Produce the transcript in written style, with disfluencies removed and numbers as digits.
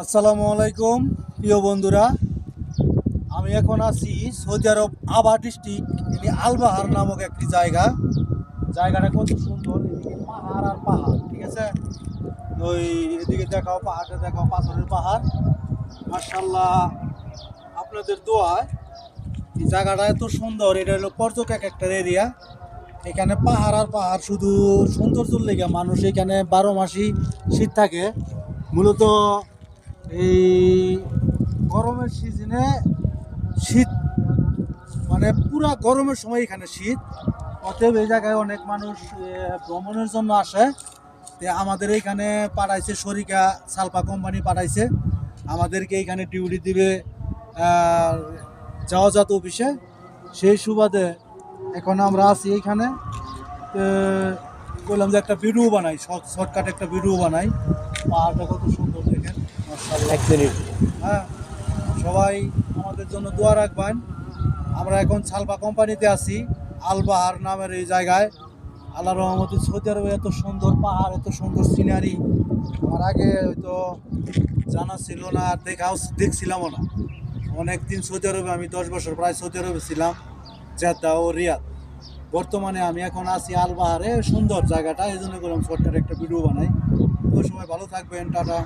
আসসালামু আলাইকুম প্রিয় বন্ধুরা, আমি এখন আছি সৌদি আরব আবা ডিস্ট্রিক্ট আলবাহার নামক একটি জায়গাটা কত সুন্দর। এদিকে পাহাড় আর পাহাড়, ঠিক আছে। ওই এদিকে দেখাও পাহাড়টা, দেখাও পাথরের পাহাড়। মাশাআল্লাহ, আপনাদের দোয়ায় এই জায়গাটা এত সুন্দর। এটা হলো পর্যটক একটা এরিয়া। এখানে পাহাড় আর পাহাড়, শুধু সৌন্দর্যের লেগে মানুষ এখানে 12 মাসই শীত থাকে। মূলত এই গরমের সিজনে শীত, মানে পুরা গরমের সময় এখানে শীত। অতএব এই জায়গায় অনেক মানুষ ভ্রমণের জন্য আসে। আমাদের এইখানে পাঠাইছে শরিকা সালপা কোম্পানি পাঠাইছে আমাদেরকে এখানে ডিউটি দিবে জাহাজাত অফিসে। সেই সুবাদে এখন আমরা আছি এইখানে। বললাম যে একটা ভিডিও বানাই, শর্টকাট একটা ভিডিও বানাই। পাহাড়টা কত সুন্দর দেখেন, মাশাআল্লাহ। এক মিনিট। হ্যাঁ, সবাই আমাদের জন্য দোয়া রাখবেন। আমরা এখন সালপা কোম্পানিতে আছি, আলবাহার নামের এই জায়গায়। আল্লাহ রহমতে সৌদি আরবে এত সুন্দর পাহাড়, এত সুন্দর সিনারি আমার আগে হয়তো জানা ছিল না, আর দেখছিলামও না। অনেক দিন সৌদি আরবে, আমি 10 বছর প্রায় সৌদি আরবে ছিলাম, জেদ্দা ও রিয়াদ। বর্তমানে আমি এখন আছি আলবাহারে। সুন্দর জায়গাটা, এই জন্য করলাম শর্টকাট একটা ভিডিও বানাই। তো সবাই ভালো থাকবেন, টাটা।